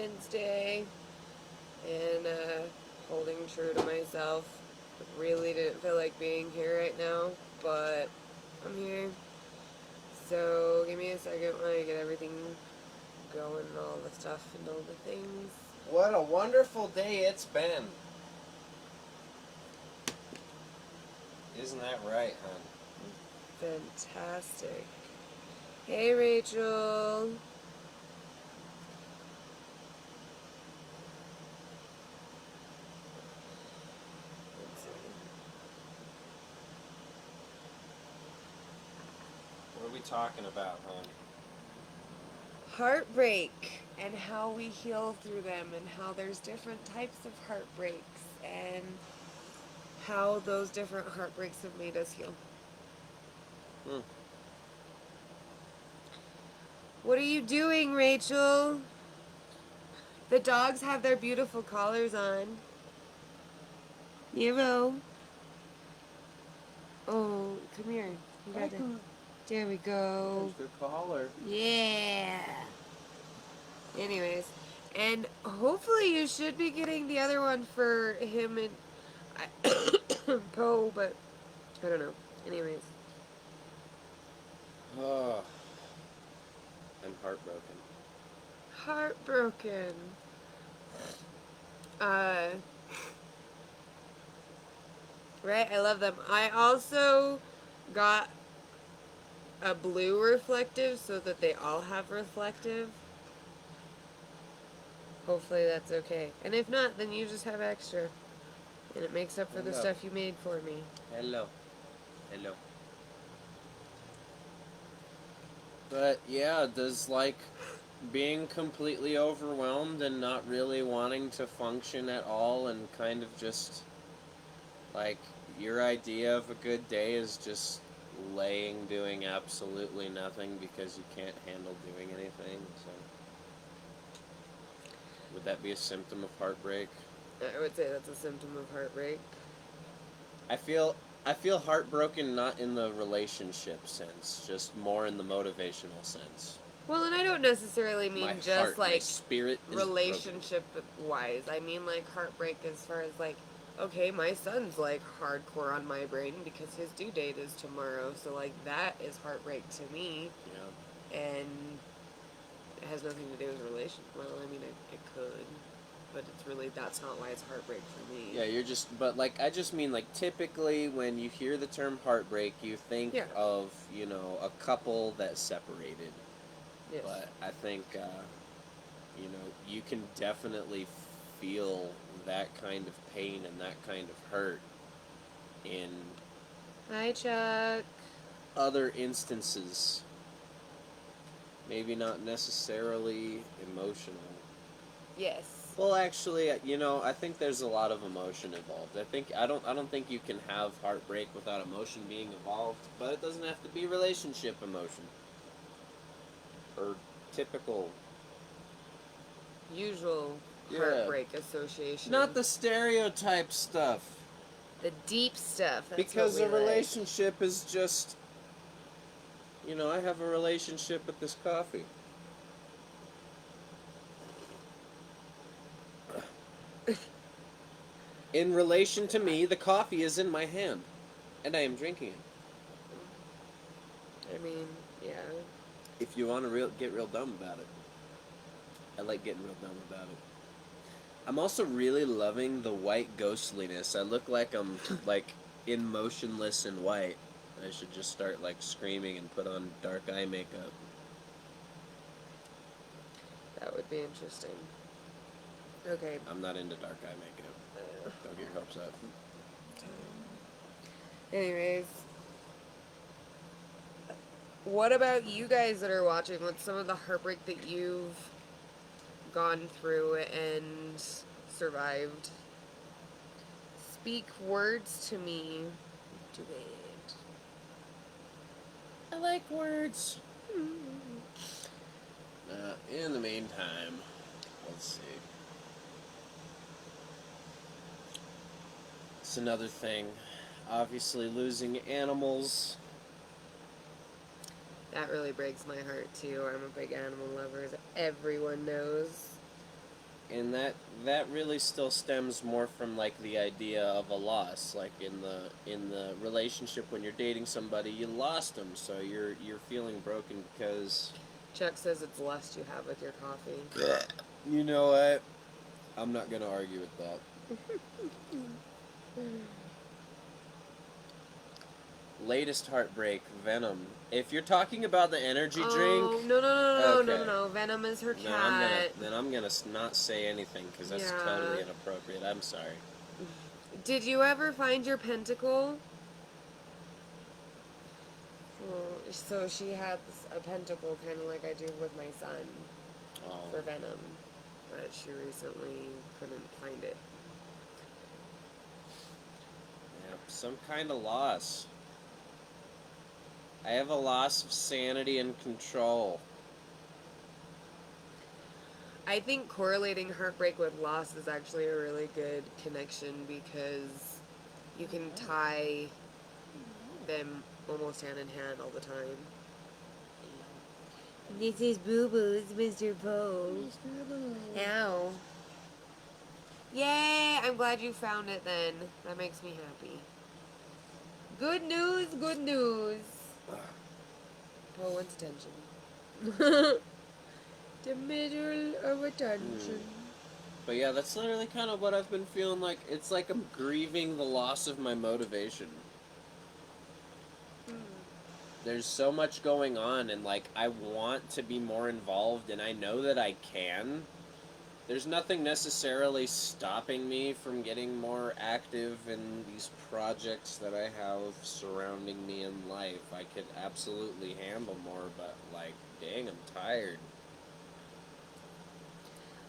Wednesday, and holding true to myself. Really didn't feel like being here right now, but I'm here. So give me a second while I get everything going and all the stuff and all the things. What a wonderful day it's been. Isn't that right, hon? Fantastic. Hey, Rachel. Let's see. What are we talking about, hon? Heartbreak and how we heal through them, and how there's different types of heartbreaks, and how those different heartbreaks have made us heal. What are you doing, Rachel? The dogs have their beautiful collars on. Nero. Oh, come here. You got it. There we go. There's the collar. Yeah. Anyways, and hopefully you should be getting the other one for him and Poe, but I don't know. Anyways. Oh, I'm heartbroken. Heartbroken. Right, I love them. I also got a blue reflective so that they all have reflective. Hopefully that's okay. And if not, then you just have extra. And it makes up for the stuff you made for me. Hello. Hello. But yeah, does like being completely overwhelmed and not really wanting to function at all and kind of just like your idea of a good day is just laying doing absolutely nothing because you can't handle doing anything, so would that be a symptom of heartbreak? I would say that's a symptom of heartbreak. I feel heartbroken not in the relationship sense, just more in the motivational sense. Well, and I don't necessarily mean My just heart, my like spirit is relationship wise. I mean like heartbreak as far as like, okay, my son's like hardcore on my brain because his due date is tomorrow, so like that is heartbreak to me. Yeah. And it has nothing to do with relation. Well, I mean, it could, but it's really, that's not why it's heartbreak for me. Yeah, you're just, but like, I just mean like typically when you hear the term heartbreak, you think of, you know, a couple that separated. Yes. But I think, you know, you can definitely feel that kind of pain and that kind of hurt in Hi, Chuck. other instances. Maybe not necessarily emotional. Yes. Well, actually, you know, I think there's a lot of emotion involved. I don't think you can have heartbreak without emotion being involved, but it doesn't have to be relationship emotion or typical Usual heartbreak association. Not the stereotype stuff. The deep stuff. That's because what a relationship is just, you know, I have a relationship with this coffee. In relation to me, the coffee is in my hand, and I am drinking it. I mean, yeah. If you want to get real dumb about it. I like getting real dumb about it. I'm also really loving the white ghostliness. I look like I'm, like, emotionless and white. I should just start, like, screaming and put on dark eye makeup. That would be interesting. Okay. I'm not into dark eye makeup. Don't get your hopes up. Anyways. What about you guys that are watching? What's some of the heartbreak that you've gone through and survived? Speak words to me. Do it. I like words. In the meantime, let's see. It's another thing. Obviously, losing animals. That really breaks my heart, too. I'm a big animal lover, as everyone knows. and that really still stems more from like the idea of a loss. Like in the relationship when you're dating somebody, you lost them, so you're feeling broken because Chuck says it's lust you have with your coffee. you know what? I'm not gonna argue with that. Latest Heartbreak, Venom. If you're talking about the energy drink, Oh, no, okay. no. Venom is her Then cat. I'm gonna not say anything because that's Yeah. totally inappropriate. I'm sorry. Did you ever find your pentacle? Well, so she has a pentacle, kind of like I do with my son, Oh, for Venom. But she recently couldn't find it. yeah, some kind of loss. I have a loss of sanity and control. I think correlating heartbreak with loss is actually a really good connection because you can tie them almost hand in hand all the time. This is Boo Boo's Mr. Poe. Ow. Yay! I'm glad you found it then. That makes me happy. Good news, good news. Poe wants attention. The middle of attention. But yeah, that's literally kind of what I've been feeling like. It's like I'm grieving the loss of my motivation. There's so much going on, and like I want to be more involved, and I know that I can. There's nothing necessarily stopping me from getting more active in these projects that I have surrounding me in life. I could absolutely handle more, but like, dang, I'm tired.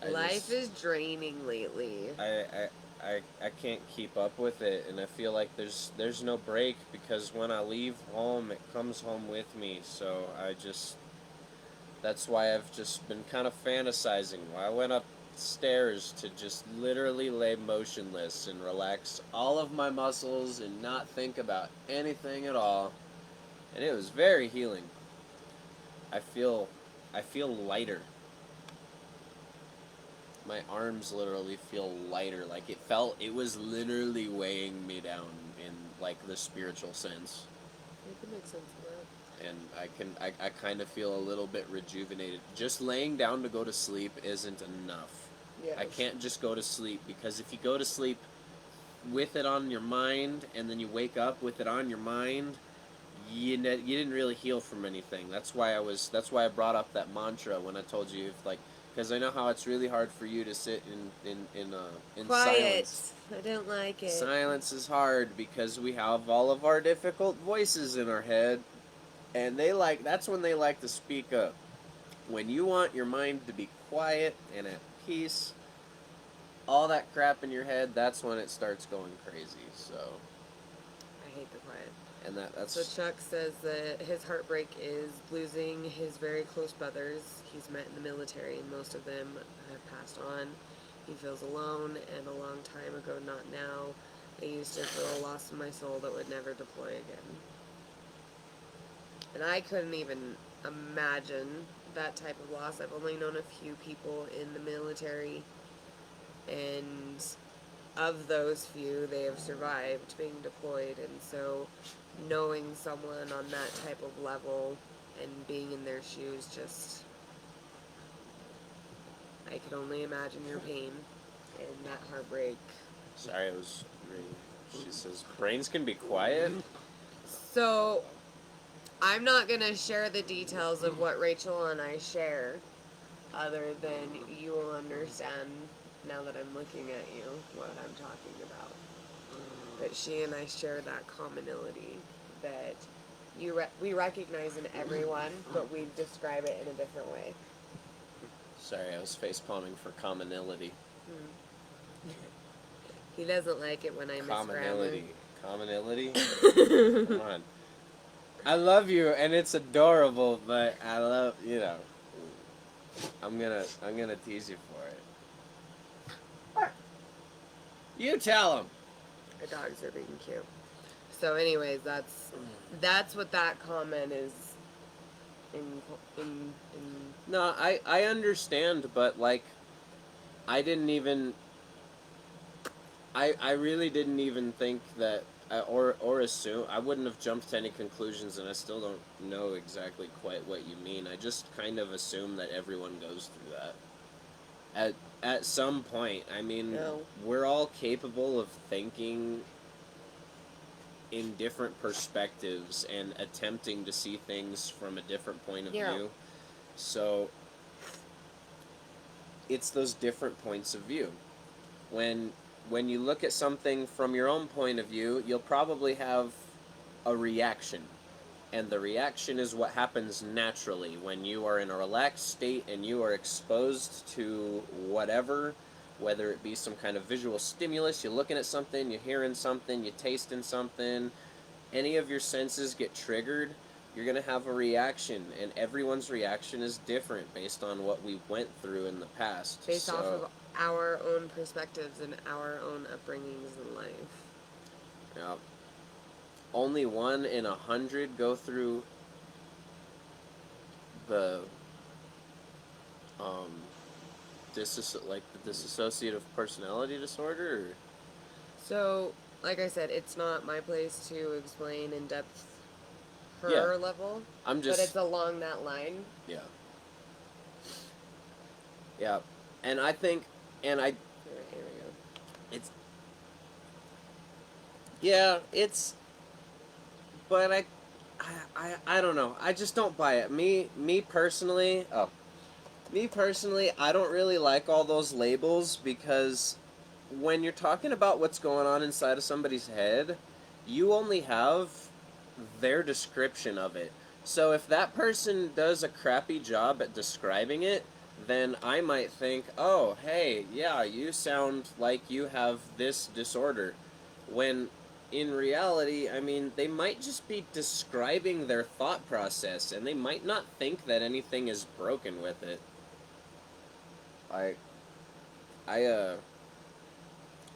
Life is draining lately. I can't keep up with it, and I feel like there's no break because when I leave home, it comes home with me. So that's why I've just been kind of fantasizing. I went upstairs to just literally lay motionless and relax all of my muscles and not think about anything at all, and it was very healing. I feel lighter. My arms literally feel lighter. Like it was literally weighing me down in like the spiritual sense. I can make sense of that. And I kind of feel a little bit rejuvenated. Just laying down to go to sleep isn't enough. Yeah. I can't just go to sleep because if you go to sleep with it on your mind and then you wake up with it on your mind, you didn't really heal from anything. That's why I brought up that mantra when I told you if like because I know how it's really hard for you to sit in Quiet. silence. I don't like it. Silence is hard because we have all of our difficult voices in our head, and that's when they like to speak up. When you want your mind to be quiet and at peace, all that crap in your head, that's when it starts going crazy. So I hate the quiet. and that's So Chuck says that his heartbreak is losing his very close brothers he's met in the military, and most of them have passed on. He feels alone, and a long time ago, not now, I used to feel a loss in my soul that would never deploy again. And I couldn't even imagine that type of loss. I've only known a few people in the military, and of those few, they have survived being deployed, and so knowing someone on that type of level and being in their shoes, just I could only imagine your pain and that heartbreak. sorry, I was reading. She says brains can be quiet. So I'm not gonna share the details of what Rachel and I share, other than you will understand now that I'm looking at you what I'm talking about. But she and I share that commonality that we recognize in everyone, but we describe it in a different way. Sorry, I was face palming for commonality. He doesn't like it when I misgrammar. Commonality? Come on. I love you, and it's adorable, but I love, I'm gonna tease you for it. You tell him. The dogs are being cute. So, anyways, that's what that comment is. In No, I understand, but like, I didn't even. I really didn't even think that, or assume. I wouldn't have jumped to any conclusions, and I still don't know exactly quite what you mean. I just kind of assume that everyone goes through that. At some point, I mean, No. we're all capable of thinking in different perspectives and attempting to see things from a different point of Yeah. view. So it's those different points of view. When when you look at something from your own point of view, you'll probably have a reaction. And the reaction is what happens naturally when you are in a relaxed state and you are exposed to whatever, whether it be some kind of visual stimulus, you're looking at something, you're hearing something, you're tasting something, any of your senses get triggered, you're going to have a reaction, and everyone's reaction is different based on what we went through in the past. Based off of our own perspectives and our own upbringings in life. Yeah. Only 1 in 100 go through the the dissociative personality disorder. Or? So, like I said, it's not my place to explain in depth her level. I'm just. But it's along that line. Yeah. Yeah, and I think, and I. Here we go. It's. Yeah, it's. But I don't know. I just don't buy it. Me personally. Oh. Me personally, I don't really like all those labels because when you're talking about what's going on inside of somebody's head, you only have their description of it. So if that person does a crappy job at describing it, then I might think, oh, hey, yeah, you sound like you have this disorder. When in reality, I mean, they might just be describing their thought process, and they might not think that anything is broken with it. I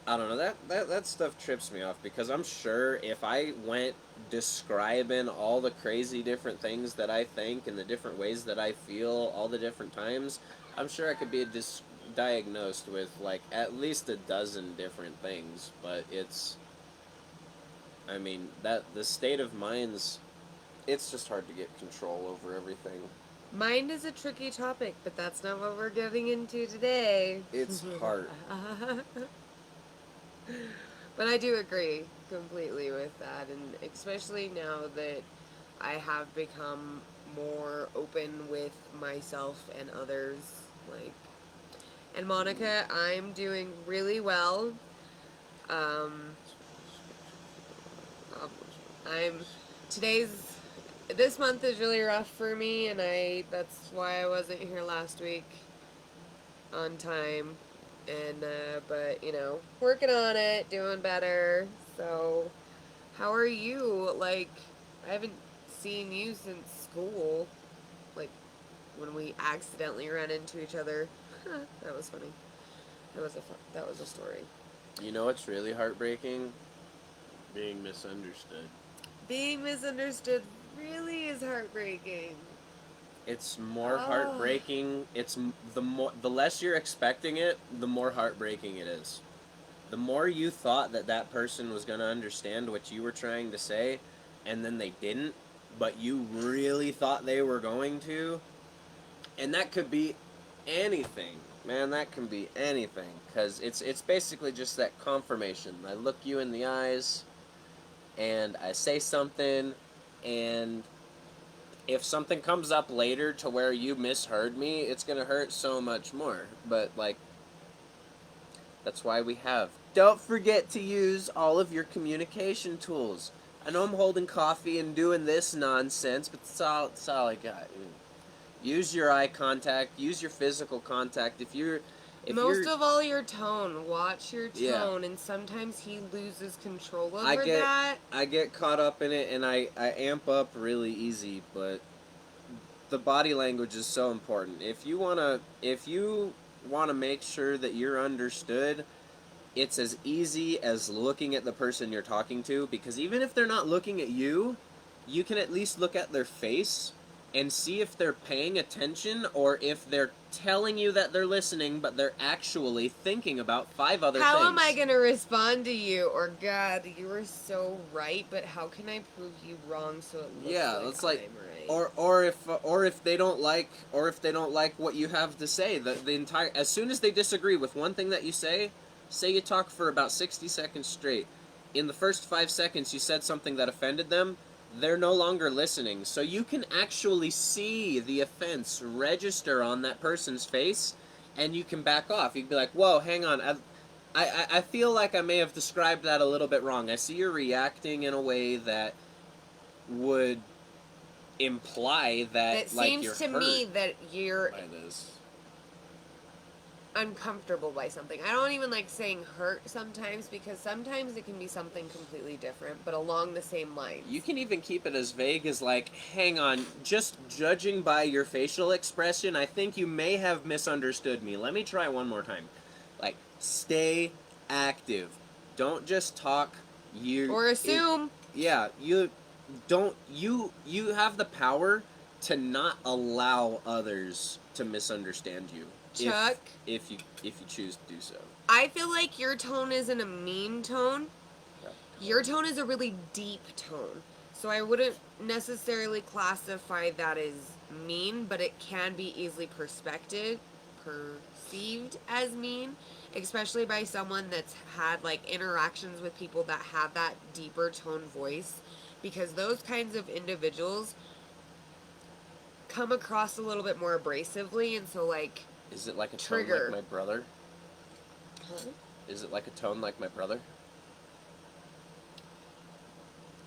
don't know, that stuff trips me off because I'm sure if I went describing all the crazy different things that I think and the different ways that I feel all the different times, I'm sure I could be diagnosed with like at least a dozen different things, but I mean, that the state of mind's, it's just hard to get control over everything. Mind is a tricky topic, but that's not what we're getting into today. It's hard. But I do agree completely with that, and especially now that I have become more open with myself and others. Like, and Monica, I'm doing really well. Um, I'm today's this month is really rough for me, and that's why I wasn't here last week on time. And but you know, working on it, doing better. So, how are you? Like, I haven't seen you since school. Like, when we accidentally ran into each other. That was funny. That was a story. You know what's really heartbreaking? Being misunderstood. Being misunderstood really is heartbreaking. It's more heartbreaking. It's the less you're expecting it, the more heartbreaking it is. The more you thought that person was going to understand what you were trying to say, and then they didn't, but you really thought they were going to, and that could be anything. Man, that can be anything, because it's basically just that confirmation. I look you in the eyes, and I say something, and if something comes up later to where you misheard me, it's going to hurt so much more. But, like, that's why we have. Don't forget to use all of your communication tools. I know I'm holding coffee and doing this nonsense, but that's all I got. Use your eye contact. Use your physical contact. Most of all, your tone. Watch your tone, Yeah. and sometimes he loses control over that. I get caught up in it, and I amp up really easy, but the body language is so important. If you wanna make sure that you're understood, it's as easy as looking at the person you're talking to, because even if they're not looking at you, you can at least look at their face and see if they're paying attention or if they're telling you that they're listening, but they're actually thinking about 5 other How things. am I going to respond to you? Or, God, you were so right, but how can I prove you wrong so it looks it's like like, I'm right? or if they don't like what you have to say, the entire, as soon as they disagree with one thing that you say you talk for about 60 seconds straight. In the first 5 seconds you said something that offended them, they're no longer listening. So you can actually see the offense register on that person's face, and you can back off. You can be like, whoa, hang on, I feel like I may have described that a little bit wrong. I see you're reacting in a way that would imply that, It like, seems you're to hurt me that you're by this. uncomfortable by something. I don't even like saying hurt sometimes, because sometimes it can be something completely different, but along the same lines. You can even keep it as vague as, like, hang on, just judging by your facial expression, I think you may have misunderstood me. Let me try one more time. Like, stay active. Don't just talk. Or assume. You have the power to not allow others to misunderstand you. Chuck, If you choose to do so. I feel like your tone isn't a mean tone. Your tone is a really deep tone. So I wouldn't necessarily classify that as mean, but it can be easily perceived as mean, especially by someone that's had like interactions with people that have that deeper tone voice, because those kinds of individuals come across a little bit more abrasively, and so like, is it like a trigger. tone like my brother? Huh? Is it like a tone like my brother?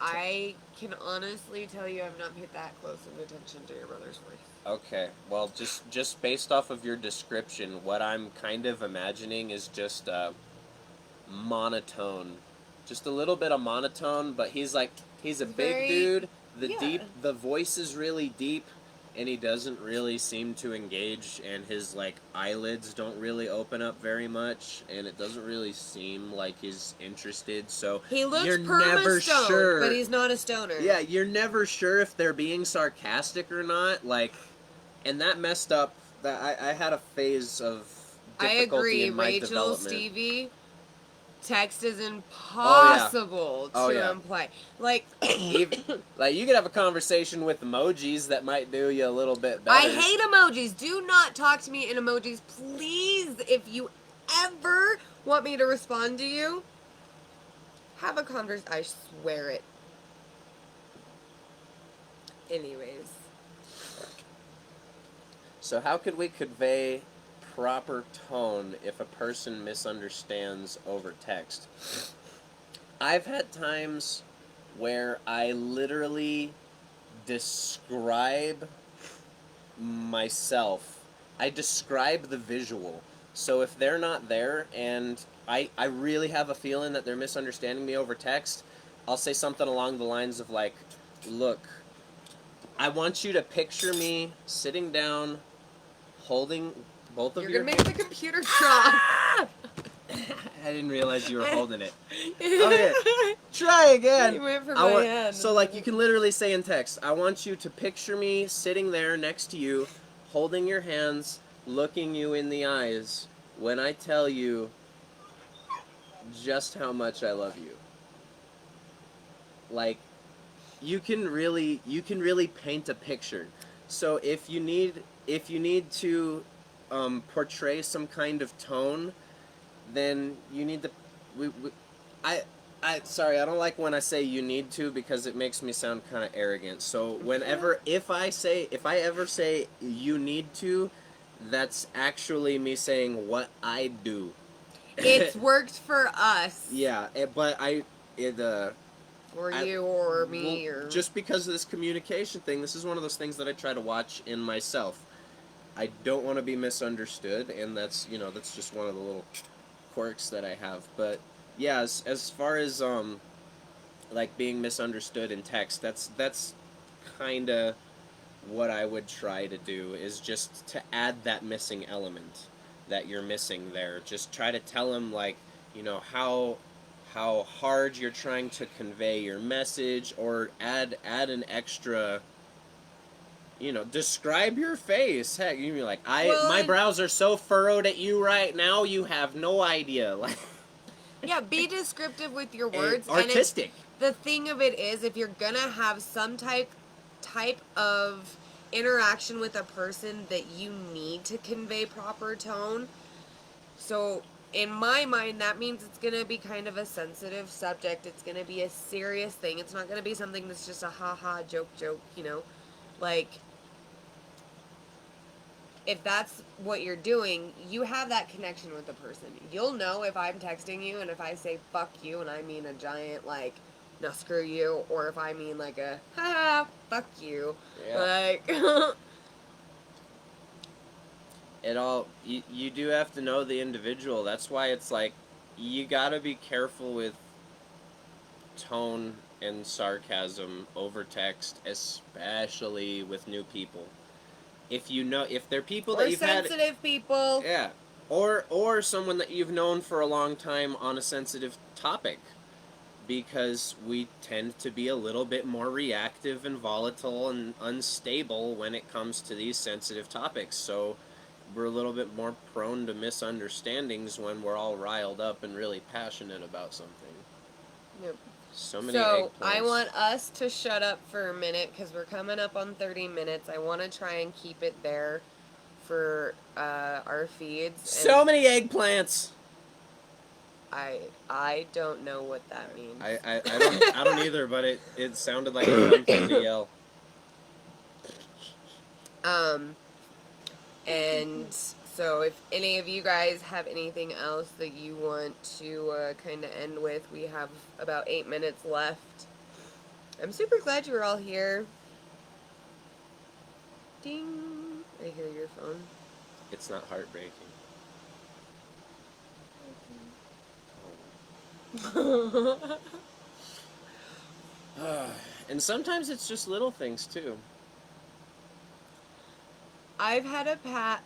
I can honestly tell you I've not paid that close of attention to your brother's voice. Okay, well, just based off of your description, what I'm kind of imagining is just monotone, just a little bit of monotone. But he's a big dude. The voice is really deep, and he doesn't really seem to engage, and his like eyelids don't really open up very much, and it doesn't really seem like he's interested. So He looks you're never perma-stoned, sure, but he's not a stoner. Yeah, you're never sure if they're being sarcastic or not. Like, and that messed up. That I had a phase of difficulty I agree. in my Rachel, development. Stevie, text is impossible to imply. Like, Even, like, you could have a conversation with emojis that might do you a little bit better. I hate emojis. Do not talk to me in emojis, please. If you ever want me to respond to you, have a conversation. I swear it. Anyways. So how could we convey proper tone if a person misunderstands over text? I've had times where I literally describe myself. I describe the visual. So if they're not there and I really have a feeling that they're misunderstanding me over text, I'll say something along the lines of like, look, I want you to picture me sitting down, holding both of your... You're gonna make the computer drop. I didn't realize you were holding it. Okay, try again. You went for my hand. So, like, you can literally say in text, I want you to picture me sitting there next to you, holding your hands, looking you in the eyes, when I tell you just how much I love you. Like, you can really paint a picture. So if you need to portray some kind of tone, then you need to. Sorry, I don't like when I say you need to, because it makes me sound kind of arrogant. So if I ever say you need to, that's actually me saying what I do. It's worked for us. Yeah, but or you or me, well, or just because of this communication thing, this is one of those things that I try to watch in myself. I don't want to be misunderstood, and that's just one of the little quirks that I have. But yeah, as far as like being misunderstood in text, that's kind of what I would try to do, is just to add that missing element that you're missing there. Just try to tell them, like, how hard you're trying to convey your message, or add an extra describe your face. Heck, you'd be like, my and- brows are so furrowed at you right now, you have no idea. Like, yeah, be descriptive with your words. artistic. The thing of it is, if you're gonna have some type of interaction with a person that you need to convey proper tone, so in my mind, that means it's gonna be kind of a sensitive subject. It's gonna be a serious thing. It's not gonna be something that's just a ha-ha joke, like, if that's what you're doing, you have that connection with the person. You'll know if I'm texting you and if I say fuck you and I mean a giant, like, no, screw you, or if I mean like a ha fuck you. Yeah. Like, you do have to know the individual. That's why it's like, you gotta be careful with tone and sarcasm over text, especially with new people. If they're people or that you've sensitive people. yeah, or someone that you've known for a long time on a sensitive topic, because we tend to be a little bit more reactive and volatile and unstable when it comes to these sensitive topics. So we're a little bit more prone to misunderstandings when we're all riled up and really passionate about something. Yep. So many So eggplants. I want us to shut up for a minute because we're coming up on 30 minutes. I want to try and keep it there for our feeds. So many eggplants. I don't know what that means. I don't either, but it sounded like a fun thing to yell. And so if any of you guys have anything else that you want to kind of end with, we have about 8 minutes left. I'm super glad you were all here. Ding! I hear your phone. It's not heartbreaking. And sometimes it's just little things too. I've had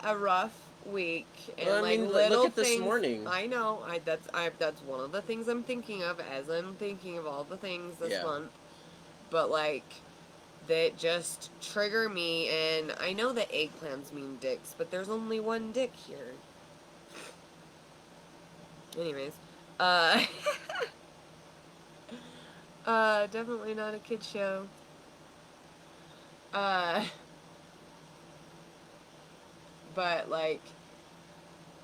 a rough week, and Well, I mean, little look at things. this morning. I know. That's one of the things I'm thinking of as I'm thinking of all the things this month. But that just trigger me, and I know that eggplants mean dicks, but there's only one dick here. Anyways, definitely not a kid show. But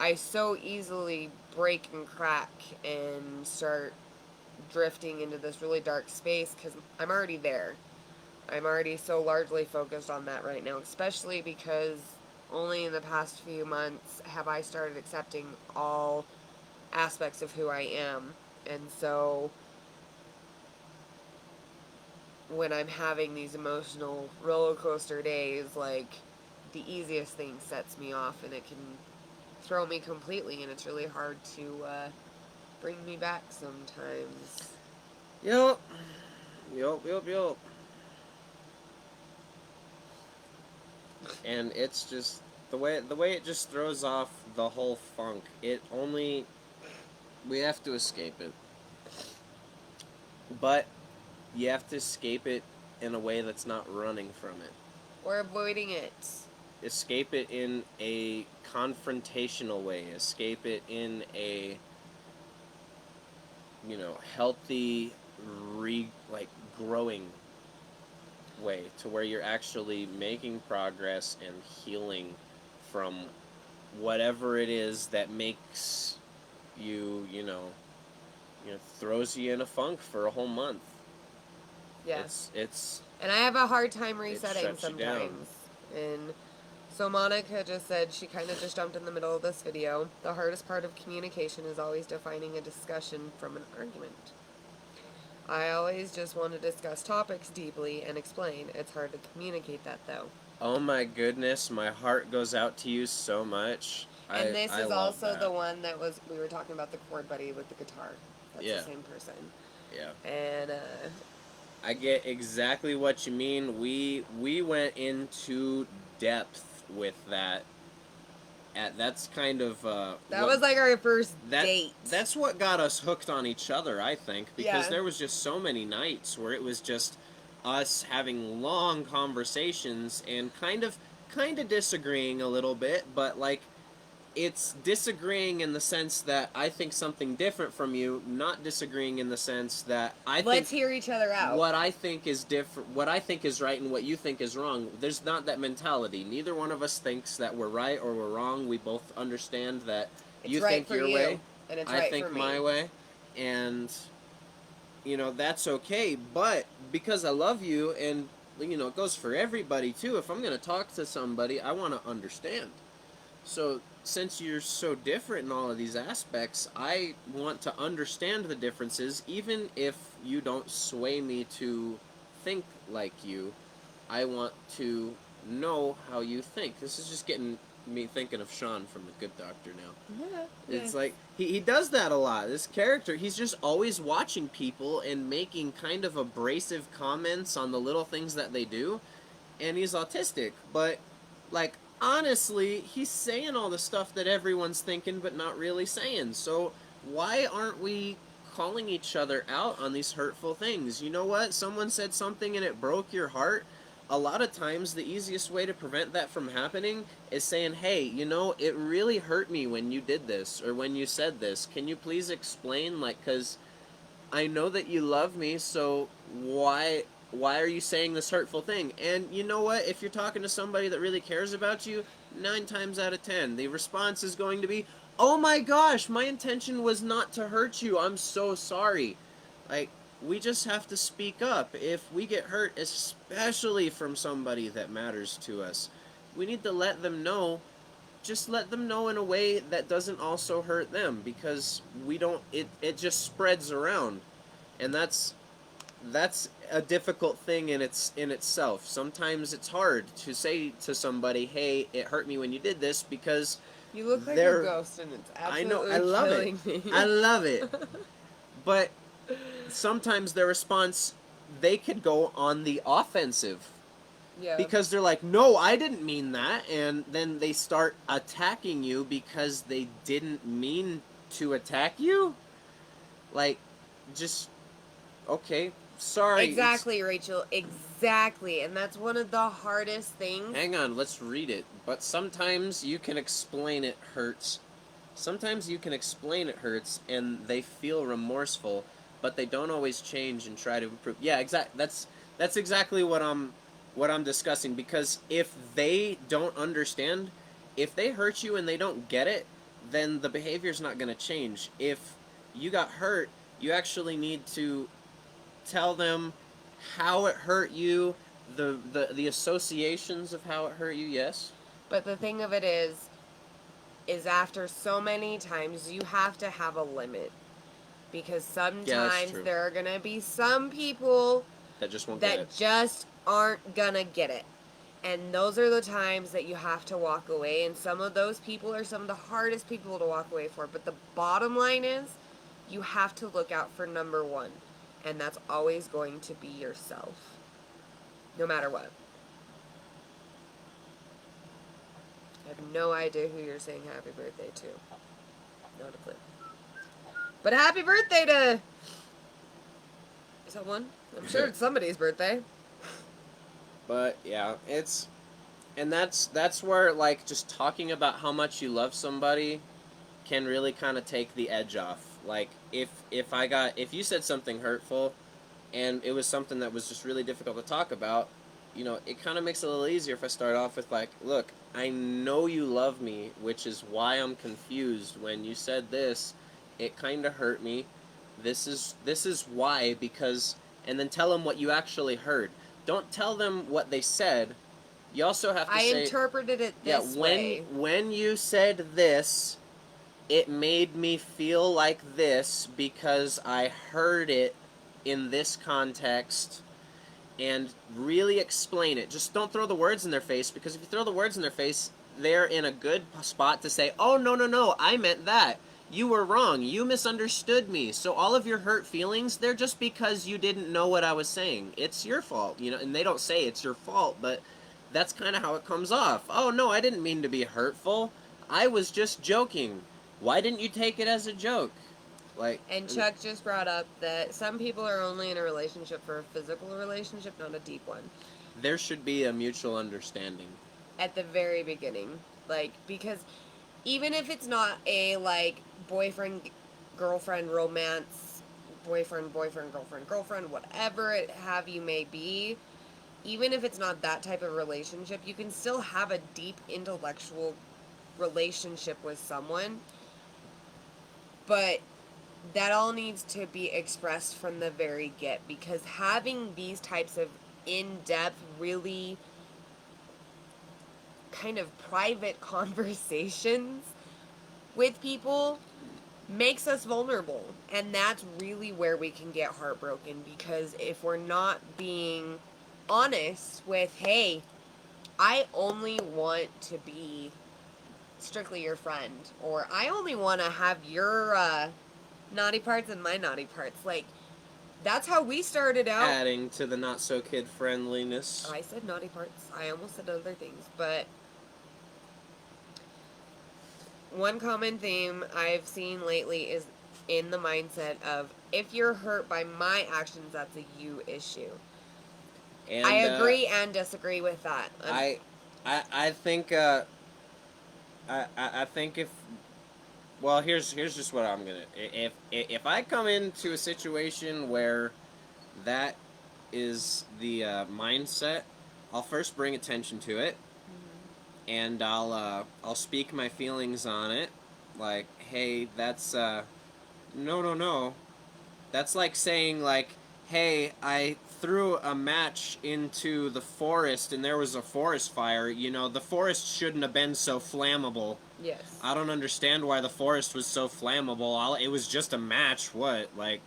I so easily break and crack and start drifting into this really dark space because I'm already there. I'm already so largely focused on that right now, especially because only in the past few months have I started accepting all aspects of who I am. And so when I'm having these emotional roller coaster days, the easiest thing sets me off and it can throw me completely, and it's really hard to bring me back sometimes. Yup. And it's just the way it just throws off the whole funk. We have to escape it. But you have to escape it in a way that's not running from it. Or avoiding it. Escape it in a confrontational way. Escape it in a healthy growing way, to where you're actually making progress and healing from whatever it is that makes you, throws you in a funk for a whole month. Yes. It's and I have a hard time resetting shuts you down. sometimes. And so Monica just said, she kind of just jumped in the middle of this video. The hardest part of communication is always defining a discussion from an argument. I always just want to discuss topics deeply and explain. It's hard to communicate that, though. Oh my goodness, my heart goes out to you so much. And this I is love also that. the one that we were talking about, the chord buddy with the guitar. That's the same person. Yeah. And I get exactly what you mean. We went into depth with that. That's kind of that was our first date. That's what got us hooked on each other, I think, because Yeah. there was just so many nights where it was just us having long conversations and kind of disagreeing a little bit, but like it's disagreeing in the sense that I think something different from you, not disagreeing in the sense that Let's hear each other out. what I think is different, what I think is right and what you think is wrong. There's not that mentality. Neither one of us thinks that we're right or we're wrong. We both understand that It's you right think for your you, way, and it's I right think for me. my way, and you know, that's okay. But because I love you, and you know, it goes for everybody too. If I'm going to talk to somebody, I want to understand. So since you're so different in all of these aspects, I want to understand the differences, even if you don't sway me to think like you. I want to know how you think. This is just getting me thinking of Sean from The Good Doctor now. Yeah. It's like he does that a lot. This character, he's just always watching people and making kind of abrasive comments on the little things that they do, and he's autistic, but like honestly, he's saying all the stuff that everyone's thinking but not really saying. So why aren't we calling each other out on these hurtful things? You know what? Someone said something and it broke your heart. A lot of times the easiest way to prevent that from happening is saying, hey, you know, it really hurt me when you did this or when you said this. Can you please explain? Like, because I know that you love me, so why are you saying this hurtful thing? And you know what? If you're talking to somebody that really cares about you, 9 times out of 10, the response is going to be, "Oh my gosh, my intention was not to hurt you. I'm so sorry." Like, we just have to speak up if we get hurt, especially from somebody that matters to us. We need to let them know, just let them know in a way that doesn't also hurt them, because we don't it just spreads around, and that's a difficult thing in itself. Sometimes it's hard to say to somebody, hey, it hurt me when you did this, because You look like they're a ghost, and it's I absolutely know, I love killing it. me. I love it. But sometimes their response, they could go on the offensive, Yeah. because they're like, no, I didn't mean that, and then they start attacking you because they didn't mean to attack you. Like, just, okay, sorry. Exactly, Rachel. Exactly. And that's one of the hardest things. Hang on, let's read it. But sometimes you can explain it hurts. Sometimes you can explain it hurts, and they feel remorseful, but they don't always change and try to improve. Yeah, that's exactly what I'm discussing, because if they don't understand, if they hurt you and they don't get it, then the behavior's not going to change. If you got hurt, you actually need to tell them how it hurt you, the associations of how it hurt you, yes? But the thing of it is after so many times, you have to have a limit. Because sometimes true. there are going to be some people That just won't get that it. just aren't going to get it. And those are the times that you have to walk away. And some of those people are some of the hardest people to walk away for. But the bottom line is, you have to look out for number one. And that's always going to be yourself. No matter what. I have no idea who you're saying happy birthday to. Not a clue. But happy birthday to someone. I'm sure it's somebody's birthday. But yeah, and that's where, like, just talking about how much you love somebody can really kind of take the edge off. Like, if you said something hurtful and it was something that was just really difficult to talk about, you know, it kind of makes it a little easier if I start off with, like, look, I know you love me, which is why I'm confused. When you said this, it kind of hurt me. This is why, because, and then tell them what you actually heard. Don't tell them what they said. You also have to say, I interpreted it this way. When you said this, it made me feel like this because I heard it in this context, and really explain it. Just don't throw the words in their face, because if you throw the words in their face, they're in a good spot to say, oh, no, I meant that. You were wrong. You misunderstood me. So all of your hurt feelings, they're just because you didn't know what I was saying. It's your fault, you know, and they don't say it's your fault, but that's kind of how it comes off. Oh, no, I didn't mean to be hurtful. I was just joking. Why didn't you take it as a joke? Like, And Chuck just brought up that some people are only in a relationship for a physical relationship, not a deep one. there should be a mutual understanding. At the very beginning. Like, because even if it's not a, like, boyfriend, girlfriend, romance, boyfriend, girlfriend, girlfriend, whatever it have you may be, even if it's not that type of relationship, you can still have a deep intellectual relationship with someone. But that all needs to be expressed from the very get, because having these types of in-depth, really kind of private conversations with people makes us vulnerable. And that's really where we can get heartbroken, because if we're not being honest with, hey, I only want to be strictly your friend, or I only want to have your naughty parts and my naughty parts. Like, that's how we started out. Adding to the not so kid friendliness. I said naughty parts. I almost said other things, but one common theme I've seen lately is in the mindset of, if you're hurt by my actions, that's a you issue. And, I agree and disagree with that. I think I think if, well, here's just what I'm gonna, if I come into a situation where that is the mindset, I'll first bring attention to it, and I'll speak my feelings on it, like, hey, that's no, that's like saying, like, hey, I threw a match into the forest and there was a forest fire. You know, the forest shouldn't have been so flammable. Yes. I don't understand why the forest was so flammable. It was just a match. What? Like,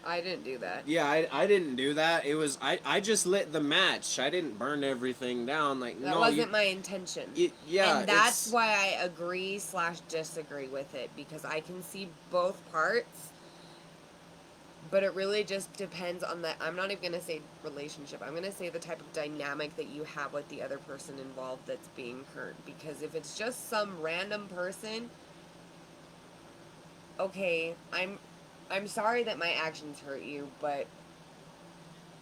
I didn't do that. yeah, I didn't do that. It was, I just lit the match. I didn't burn everything down. Like, That no, wasn't my intention. yeah, and that's why I agree / disagree with it, because I can see both parts. But it really just depends on the, I'm not even going to say relationship, I'm going to say the type of dynamic that you have with the other person involved that's being hurt. Because if it's just some random person, okay, I'm sorry that my actions hurt you, but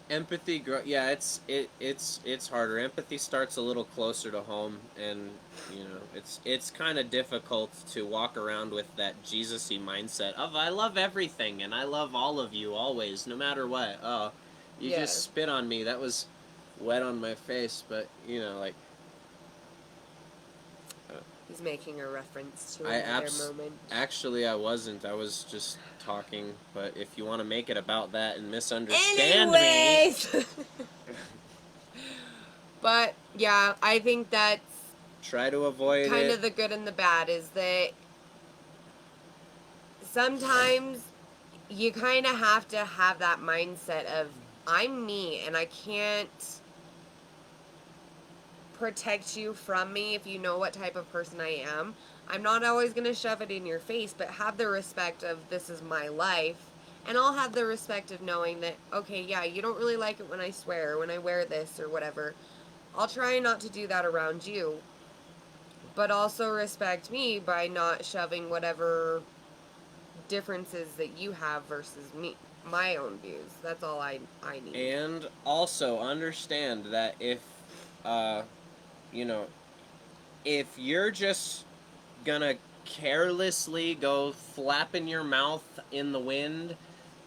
empathy, yeah, it's harder. Empathy starts a little closer to home, and you know, it's kind of difficult to walk around with that Jesus-y mindset of, I love everything and I love all of you always, no matter what. Oh, you just spit on me. That was wet on my face, but you know, like, he's making a reference to another moment. Actually, I wasn't. I was just talking. But if you want to make it about that and misunderstand me. But yeah, I think that's try to avoid kind it. of the good and the bad, is that sometimes you kind of have to have that mindset of, I'm me and I can't protect you from me if you know what type of person I am. I'm not always going to shove it in your face, but have the respect of, this is my life. And I'll have the respect of knowing that, okay, yeah, you don't really like it when I swear or when I wear this or whatever. I'll try not to do that around you. But also respect me by not shoving whatever differences that you have versus me, my own views. That's all I need. And also understand that if, you know, if you're just gonna carelessly go flapping your mouth in the wind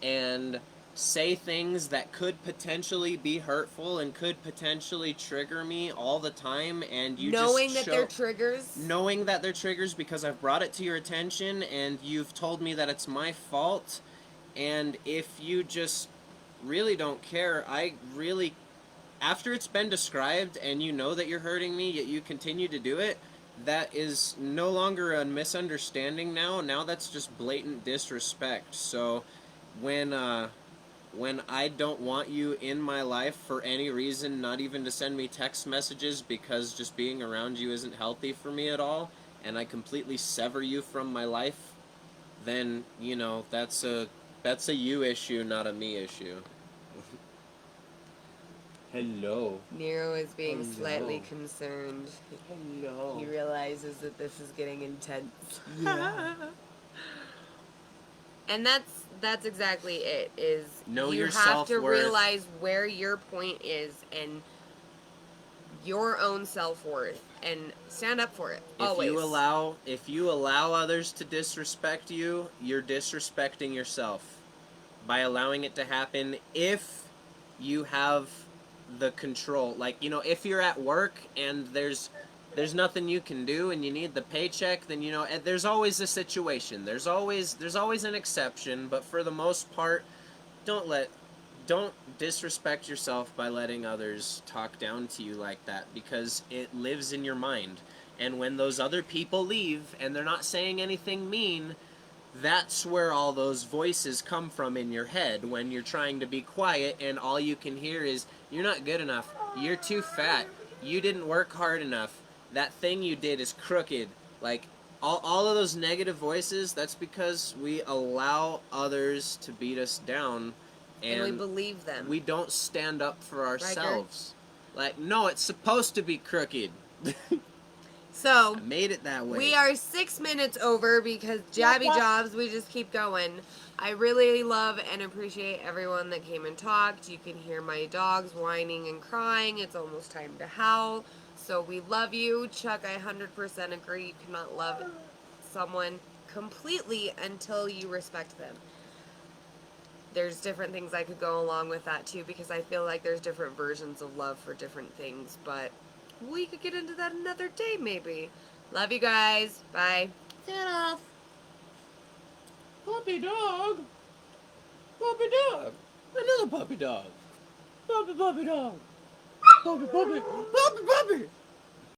and say things that could potentially be hurtful and could potentially trigger me all the time, and you knowing just that they're triggers, knowing that they're triggers because I've brought it to your attention and you've told me that it's my fault, and if you just really don't care, I really, after it's been described and you know that you're hurting me, yet you continue to do it, that is no longer a misunderstanding now. Now that's just blatant disrespect. So when I don't want you in my life for any reason, not even to send me text messages because just being around you isn't healthy for me at all, and I completely sever you from my life, then, you know, that's a you issue, not a me issue. Hello. Nero is being slightly concerned. Hello. He realizes that this is getting intense. Yeah. And that's exactly it. Is Know you your have to self-worth. realize where your point is and your own self-worth and stand up for it. Always. If you allow others to disrespect you, you're disrespecting yourself by allowing it to happen. If you have the control, like, you know, if you're at work and there's nothing you can do and you need the paycheck, then, you know, there's always a situation. There's always an exception, but for the most part, don't disrespect yourself by letting others talk down to you like that, because it lives in your mind. And when those other people leave and they're not saying anything mean, that's where all those voices come from in your head when you're trying to be quiet and all you can hear is, you're not good enough, you're too fat, you didn't work hard enough, that thing you did is crooked. Like, all of those negative voices, that's because we allow others to beat us down, and we believe them. we don't stand up for ourselves. Like, no, it's supposed to be crooked. So I made it that way. we are 6 minutes over because jabby jobs, we just keep going. I really love and appreciate everyone that came and talked. You can hear my dogs whining and crying. It's almost time to howl. So we love you. Chuck, I 100% agree. You cannot love someone completely until you respect them. There's different things I could go along with that too, because I feel like there's different versions of love for different things, but we could get into that another day maybe. Love you guys. Bye. Get off. Puppy dog. Puppy dog. Another puppy dog. Puppy dog. Puppy puppy. Puppy